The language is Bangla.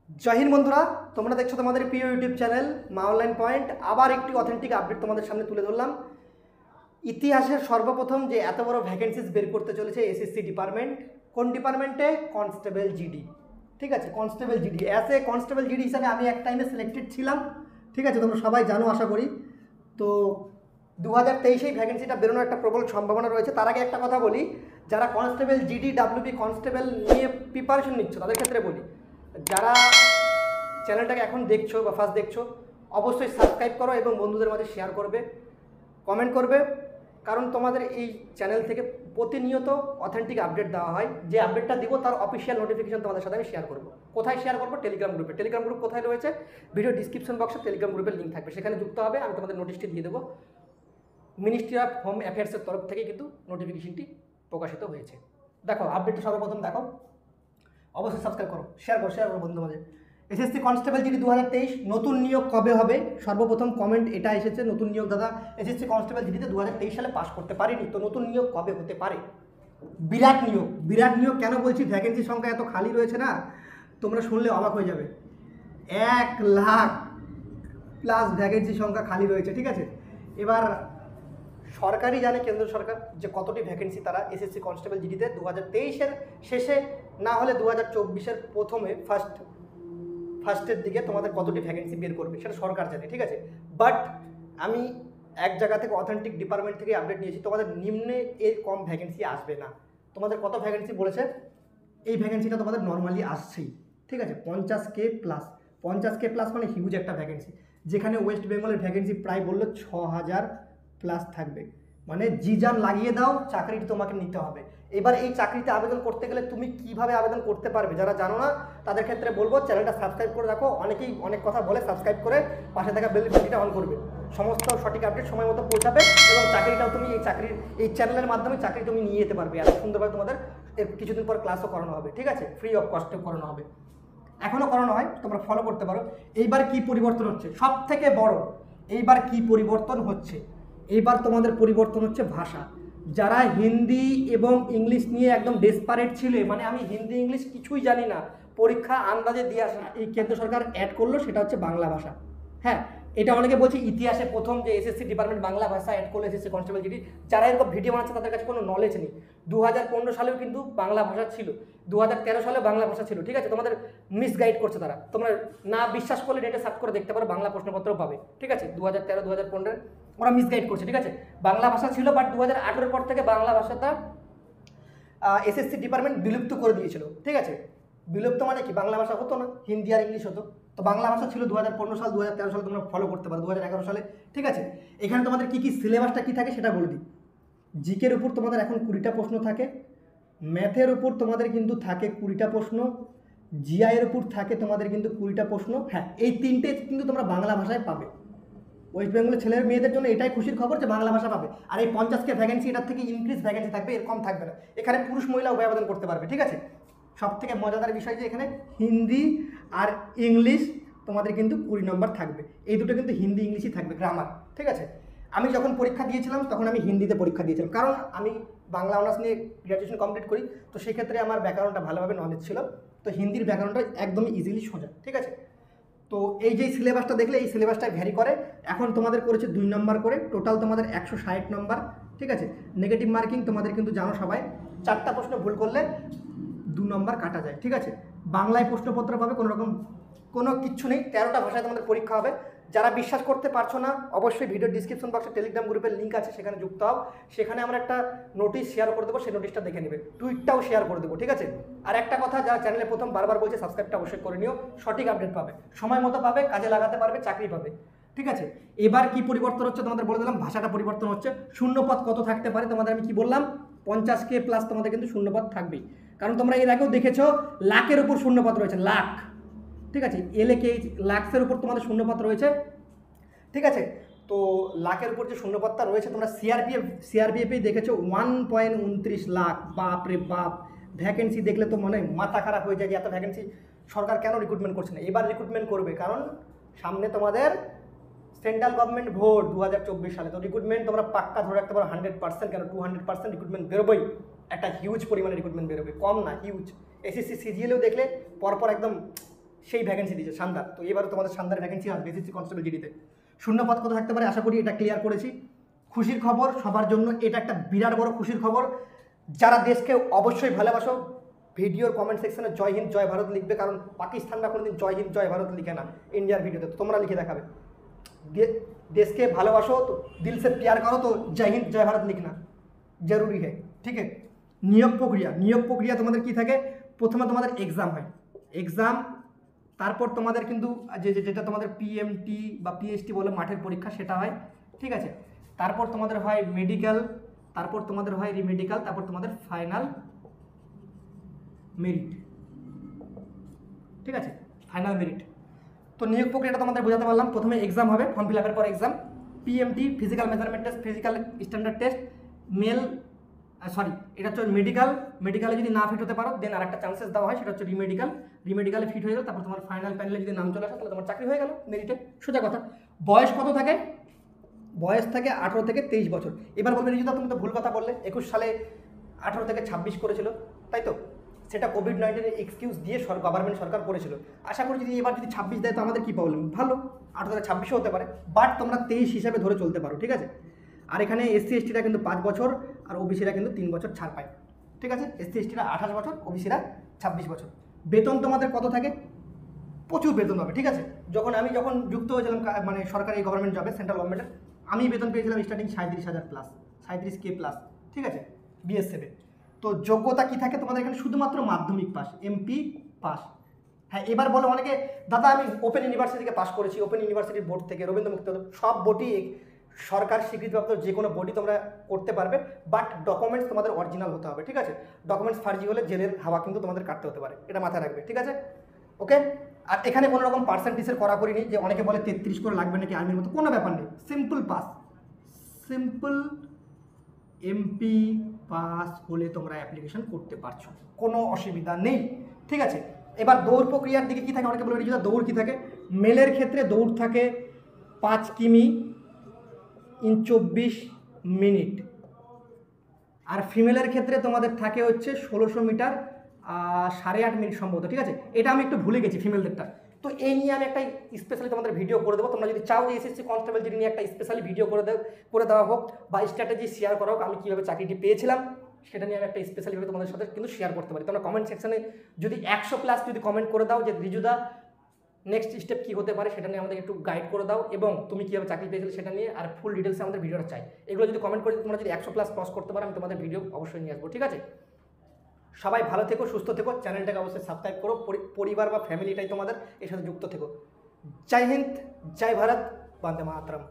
জয় হিন্দ বন্ধুরা, তোমরা দেখছো তোমাদের প্রিয় ইউটিউব চ্যানেল মা অনলাইন পয়েন্ট। আবার একটি অথেন্টিক আপডেট তোমাদের সামনে তুলে ধরলাম। ইতিহাসের সর্বপ্রথম যে এত বড় ভ্যাকেন্সিস বের করতে চলেছে এসএসসি ডিপার্টমেন্ট। কোন ডিপার্টমেন্টে? Constable GD. ঠিক আছে, constable GD. As a constable GD হিসাবে আমি এক টাইমে সিলেক্টেড ছিলাম। ঠিক আছে, তোমরা সবাই জানো আশা করি। তো 2023 ভ্যাকেন্সিটা বেরোনোর একটা প্রবল সম্ভাবনা রয়েছে। তার আগে একটা কথা বলি, যারা কনস্টেবল জিডি ডাব্লিউবি কনস্টেবল নিয়ে প্রিপারেশন নিচ্ছ তাদের ক্ষেত্রে বলি, যারা চ্যানেলটাকে এখন দেখছো বা ফার্স্ট দেখছো, অবশ্যই সাবস্ক্রাইব করো এবং বন্ধুদের মাঝে শেয়ার করবে, কমেন্ট করবে। কারণ তোমাদের এই চ্যানেল থেকে প্রতিনিয়ত অথেন্টিক আপডেট দেওয়া হয়। যে আপডেটটা দিব তার অফিসিয়াল নোটিফিকেশন তোমাদের সাথে আমি শেয়ার করবো। কোথায় শেয়ার করবো? টেলিগ্রাম গ্রুপে। টেলিগ্রাম গ্রুপ কোথায় রয়েছে? ভিডিও ডিসক্রিপশন বক্সে টেলিগ্রাম গ্রুপের লিঙ্ক থাকবে, সেখানে যুক্ত হবে। আমি তোমাদের নোটিশটি দিয়ে দেবো। মিনিস্ট্রি অফ হোম অ্যাফেয়ার্সের তরফ থেকে কিন্তু নোটিফিকেশনটি প্রকাশিত হয়েছে। দেখো আপডেটটি সর্বপ্রথম দেখো, অবশ্যই সাবস্ক্রাইব করো, শেয়ার করো বন্ধু মাঝে। এসএসসি কনস্টেবল জিডি 2023 নতুন নিয়োগ কবে হবে? সর্বপ্রথম কমেন্ট এটা এসেছে, নতুন নিয়োগ দাদা এসএসসি কনস্টেবল জিডিতে 2023 সালে পাস করতে পারিনি, তো নতুন নিয়োগ কবে হতে পারে? বিরাট নিয়োগ। বিরাট নিয়োগ কেন বলছি? ভ্যাকেন্সির সংখ্যা এত খালি রয়েছে না, তোমরা শুনলে অবাক হয়ে যাবে। 1 লাখ প্লাস ভ্যাকেন্সির সংখ্যা খালি রয়েছে। ঠিক আছে, এবার সরকারই জানে, কেন্দ্র সরকার, যে কতটি ভ্যাকেন্সি তারা এসএসসি কনস্টেবল জিডিতে 2023-এর শেষে না হলে 2024-এর প্রথমে ফার্স্টের দিকে তোমাদের কতটি ভ্যাকেন্সি বের করবে সেটা সরকার জানে। ঠিক আছে, বাট আমি এক জায়গা থেকে অথেন্টিক ডিপার্টমেন্ট থেকে আপডেট নিয়েছি, তোমাদের নিম্নে এর কম ভ্যাকেন্সি আসবে না। তোমাদের কত ভ্যাকেন্সি বলেছে? এই ভ্যাকেন্সিটা তোমাদের নর্মালি আসছেই। ঠিক আছে, 50K প্লাস। 50K প্লাস মানে হিউজ একটা ভ্যাকেন্সি, যেখানে ওয়েস্ট বেঙ্গলের ভ্যাকেন্সি প্রায় বললো 6000 প্লাস থাকবে। মানে জি জান লাগিয়ে দাও, চাকরিটি তোমাকে নিতে হবে। এবার এই চাকরিতে আবেদন করতে গেলে তুমি কিভাবে আবেদন করতে পারবে, যারা জানো না তাদের ক্ষেত্রে বলবো চ্যানেলটা সাবস্ক্রাইব করে রাখো। অনেকেই অনেক কথা বলে, সাবস্ক্রাইব করে পাশে থাকা বেল বাটনটা অন করবে, সমস্ত সঠিক আপডেট সময় মতো পৌঁছাবে এবং চাকরিটাও তুমি এই চ্যানেলের মাধ্যমে চাকরি তুমি নিয়ে যেতে পারবে। এত সুন্দরভাবে তোমাদের এর কিছুদিন পর ক্লাসও করানো হবে। ঠিক আছে, ফ্রি অফ কস্টে করানো হবে, এখনও করানো হয়, তোমরা ফলো করতে পারো। এইবার কি পরিবর্তন হচ্ছে? সব থেকে বড় এইবার কি পরিবর্তন হচ্ছে? এইবার তোমাদের পরিবর্তন হচ্ছে ভাষা। যারা হিন্দি এবং ইংলিশ নিয়ে একদম ডেসপারেট ছিলে, মানে আমি হিন্দি ইংলিশ কিছুই জানি না, পরীক্ষা আন্দাজে দিয়ে আসা, এই কেন্দ্র সরকার অ্যাড করলো, সেটা হচ্ছে বাংলা ভাষা। হ্যাঁ, এটা অনেকে বলছে ইতিহাসে প্রথম যে এসএসসি ডিপার্টমেন্ট বাংলা ভাষা অ্যাড করলো এসএসসি কনস্টেবল জিডি। যারা এরকম ভিডিও বানাচ্ছে তাদের কাছে কোনো নলেজ নেই। 2015 সালেও কিন্তু বাংলা ভাষা ছিল, 2013 সালেও বাংলা ভাষা ছিল। ঠিক আছে, তোমাদের মিসগাইড করছে তারা। তোমরা না বিশ্বাস করলে নেটে সার্চ করে দেখতে পারো, বাংলা প্রশ্নপত্র পাবে। ঠিক আছে, 2013 2015 ওরা মিসগাইড করছে। ঠিক আছে, বাংলা ভাষা ছিল, বাট 2018 পর থেকে বাংলা ভাষাটা এসএসসি ডিপার্টমেন্ট বিলুপ্ত করে দিয়েছিল। ঠিক আছে, বিলুপ্ত মানে কি? বাংলা ভাষা হতো না, হিন্দি আর ইংলিশ হতো। তো বাংলা ভাষা ছিল 2015 সাল, 2013 সালে তোমরা ফলো করতে পারো, 2011 সালে। ঠিক আছে, এখানে তোমাদের কী কী সিলেবাসটা কী থাকে সেটা বলে দিই। জিকের উপর তোমাদের এখন 20টা প্রশ্ন থাকে, ম্যাথের উপর তোমাদের কিন্তু থাকে 20টা প্রশ্ন, জিআইয়ের উপর থাকে তোমাদের কিন্তু 20টা প্রশ্ন। হ্যাঁ, এই তিনটে কিন্তু তোমরা বাংলা ভাষায় পাবে। ওয়েস্ট বেঙ্গলের ছেলের মেয়েদের জন্য এটাই খুশির খবর যে বাংলা ভাষা পাবে। আর এই 50K ভ্যাকেন্সি, এটার থেকে ইনক্রিজ ভ্যাকেন্সি থাকবে, এর কম থাকবে না। এখানে পুরুষ মহিলা উভয় আবেদন করতে পারবে। ঠিক আছে, সব থেকে মজাদার বিষয় যে এখানে হিন্দি আর ইংলিশ তোমাদের কিন্তু 20 নম্বর থাকবে। এই দুটো কিন্তু হিন্দি ইংলিশই থাকবে, গ্রামার। ঠিক আছে, আমি যখন পরীক্ষা দিয়েছিলাম তখন আমি হিন্দিতে পরীক্ষা দিয়েছিলাম, কারণ আমি বাংলা অনার্স নিয়ে গ্র্যাজুয়েশন কমপ্লিট করি। তো সেক্ষেত্রে আমার ব্যাকরণটা ভালোভাবে নলেজ ছিল, তো হিন্দির ব্যাকরণটা একদমই ইজিলি সোজা। ঠিক আছে, তো এই যে সিলেবাসটা দেখলে, এই সিলেবাসটা ভ্যারি করে। এখন তোমাদের করেছে 2 নম্বর করে, টোটাল তোমাদের 160 নম্বর। ঠিক আছে, নেগেটিভ মার্কিং তোমাদের কিন্তু জানো সবাই, 4টা প্রশ্ন ভুল করলে 2 নম্বর কাটা যায়। ঠিক আছে, বাংলায় প্রশ্নপত্র পাবে, কোনো কিচ্ছু নেই, 13টা ভাষায় তোমাদের পরীক্ষা হবে। যারা বিশ্বাস করতে পারছো না, অবশ্যই ভিডিও ডিসক্রিপশন বক্সে টেলিগ্রাম গ্রুপের লিঙ্ক আছে, সেখানে যুক্ত হও। সেখানে আমরা একটা নোটিশ শেয়ার করে দেবো, সেই নোটিশটা দেখে নেবে, টুইটটাও শেয়ার করে দেবো। ঠিক আছে, আর একটা কথা, যারা চ্যানেলে প্রথম বারবার বলছে সাবস্ক্রাইবটা অবশ্যই করে নিও, সঠিক আপডেট পাবে, সময় মতো পাবে, কাজে লাগাতে পারবে, চাকরি পাবে। ঠিক আছে, এবার কি পরিবর্তন হচ্ছে তোমাদের বলে দিলাম, ভাষাটা পরিবর্তন হচ্ছে। শূন্যপদ কত থাকতে পারে তোমাদের আমি কি বললাম? 50K প্লাস তোমাদের কিন্তু শূন্যপদ থাকবেই, কারণ তোমরা এর আগেও দেখেছো লাখের উপর শূন্যপদ রয়েছে, লাখ। ঠিক আছে, LK লাক্সের উপর তোমাদের শূন্যপদ রয়েছে। ঠিক আছে, তো লাখের উপর যে শূন্যপদটা রয়েছে, তোমরা সিআরপিএফেই দেখেছো 1.29 লাখ। বাপ রে বাপ, ভ্যাকেন্সি দেখলে তো মনে হয় মাথা খারাপ হয়ে যায় যে এত ভ্যাকেন্সি সরকার কেন রিক্রুটমেন্ট করছে না। এবার রিক্রুটমেন্ট করবে, কারণ সামনে তোমাদের সেন্ট্রাল গভর্নমেন্ট ভোট 2024 সালে। তো রিক্রুটমেন্ট তোমরা পাক্কা ধরে রাখতে পারো 100%, কেন 200% রিক্রুটমেন্ট বেরোবেই। একটা হিউজ পরিমাণে রিক্রুটমেন্ট বেরোবে, কম না, হিউজ। এসএসসি সিজিএলেও দেখলে পরপর একদম সেই ভ্যাকেন্সি দিয়েছে শানদার। তো এবারও তোমাদের শানদার ভ্যাকেন্সি আসবে এসএসসি কনস্টেবল জিডিতে। শূন্যপদ কত থাকতে পারে আশা করি এটা ক্লিয়ার করেছি। খুশির খবর সবার জন্য, এটা একটা বিরাট বড় খুশির খবর। যারা দেশকে অবশ্যই ভালোবাসো ভিডিওর কমেন্ট সেকশনে জয় হিন্দ জয় ভারত লিখবে, কারণ পাকিস্তানরা কোনোদিন জয় হিন্দ জয় ভারত লিখে না ইন্ডিয়ার ভিডিওতে, তো তোমরা লিখে দেখাবে। দেশকে ভালোবাসো তো দিল সে প্যার করো তো জয় হিন্দ জয় ভারত লিখনা জরুরি है, ঠিক আছে। নিয়োগ প্রক্রিয়া তোমাদের কি থাকে, প্রথমে তোমাদের এক্সাম হয়, এক্সাম, তারপর তোমাদের কিন্তু যেটা তোমাদের পিএমটি বা পিএইচটি বলে মাঠের পরীক্ষা সেটা হয়, ঠিক আছে। তারপর তোমাদের হয় মেডিকেল, তারপর তোমাদের হয় রিমেডিকেল, তারপর তোমাদের ফাইনাল মেরিট, ঠিক আছে, ফাইনাল মেরিট। তো নিয়োগ প্রক্রিয়াটা তোমাদের বোঝাতে পারলাম। প্রথমে এক্সাম হবে, ফর্ম ফিল আপের পর exam, PMT physical measurement test, physical standard test, এটা হচ্ছে মেডিকেলে যদি না ফিট হতে পারো দেন আরেকটা চান্সেস দেওয়া হয়, সেটা হচ্ছে রিমেডিকেলে ফিট হয়ে গেল, তারপর তোমার ফাইনাল প্যানেলে যদি নাম চলে আসে তাহলে তোমার চাকরি হয়ে গেল মেরিটে, সোজা কথা। বয়স কত থাকে, বয়স থাকে 18 থেকে 23 বছর। এবার বলবে রিজুদা তুমি তো ভুল কথা বললে, 21 সালে 18 থেকে 26 করেছিল, তাই তো? সেটা কোভিড-19 এক্সকিউজ দিয়ে গভর্নমেন্ট সরকার করেছিল। আশা করি যদি এবার যদি 26 দেয় তো আমাদের কী প্রবলেম, ভালো, 18 থেকে 26ও হতে পারে, বাট তোমরা 23 হিসাবে ধরে চলতে পারো, ঠিক আছে। আর এখানে এসসি এসটিরা কিন্তু 5 বছর আর ওবিসিরা কিন্তু 3 বছর ছাড় পায়, ঠিক আছে। এসসি এসটিরা 28 বছর, ওবিসিরা 26 বছর। বেতন তোমাদের কত থাকে, প্রচুর বেতন পাবে, ঠিক আছে। আমি যখন যুক্ত হয়েছিলাম মানে সরকারি গভর্নমেন্ট জবে, সেন্ট্রাল গভর্নমেন্টের, আমি বেতন পেয়েছিলাম স্টার্টিং 37,000 প্লাস, 37K প্লাস, ঠিক আছে, বিএসএফে। তো যোগ্যতা কি থাকে তোমাদের এখানে, শুধুমাত্র মাধ্যমিক পাস, এমপি পাস। হ্যাঁ, এবার বলো অনেকে দাদা আমি ওপেন ইউনিভার্সিটি থেকে পাস করেছি, ওপেন ইউনিভার্সিটির বোর্ড থেকে, রবীন্দ্র মুক্ত, সব বোর্ডই সরকার স্বীকৃতিপ্রাপ্ত যে কোনো বোর্ডই তোমরা করতে পারবে, বাট ডকুমেন্টস তোমাদের অরিজিনাল হতে হবে, ঠিক আছে। ডকুমেন্টস ফার্জি হলে জেলের হাওয়া কিন্তু তোমাদের কাটতে হতে পারে, এটা মাথায় রাখবে, ঠিক আছে, ওকে। আর এখানে কোনো রকম পার্সেন্টেজের কড়াকড়ি নেই যে অনেকে বলে 33 করে লাগবে নাকি আর্মির মতো, কোনো ব্যাপার নেই, simple pass, simple MP pass হলে তোমরা অ্যাপ্লিকেশন করতে পারছো, কোনো অসুবিধা নেই, ঠিক আছে। এবার দৌড় প্রক্রিয়ার দিকে কী থাকে, অনেকে বলে রিজুদা দৌড় কী থাকে। মেলের ক্ষেত্রে দৌড় থাকে 5 কিমি ইন 24 মিনিট, আর ফিমেলের ক্ষেত্রে তোমাদের থাকে হচ্ছে 1600 মিটার 8.5 মিনিট সম্ভবত, ঠিক আছে। এটা আমি একটু ভুলে গেছি ফিমেলদেরটা, তো এই নিয়ে আমি একটা স্পেশালি তোমাদের ভিডিও করে দেবো। তোমরা যদি চাও যে এসএসসি কনস্টেবল জিডি নিয়ে একটা স্পেশালি ভিডিও করে দেওয়া হোক বা স্ট্র্যাটেজি শেয়ার করা হোক, আমি কীভাবে চাকরিটি পেয়েছিলাম সেটা নিয়ে আমি একটা স্পেশালিভাবে তোমাদের সাথে কিন্তু শেয়ার করতে পারি। তোমরা কমেন্ট সেকশনে যদি 100+ যদি কমেন্ট করে দাও যে রিজুদা নেক্সট স্টেপ কী হতে পারে সেটা নিয়ে আমাদের একটু গাইড করে দাও, এবং তুমি কীভাবে চাকরি পেয়েছিলে সেটা নিয়ে আর ফুল ডিটেলসে আমাদের ভিডিওটা চাই। এগুলো যদি কমেন্ট করে তোমরা যদি 100+ ক্রস করতে পারো আমি তোমাদের ভিডিও অবশ্যই নিয়ে আসবো, ঠিক আছে। সবাই ভালো থেকো, সুস্থ থেকো, চ্যানেলটাকে অবশ্যই সাবস্ক্রাইব করো, পরিবার বা ফ্যামিলিটাই তোমাদের এর সাথে যুক্ত থেকো। জয় হিন্দ, জয় ভারত, বন্দে মাতরম।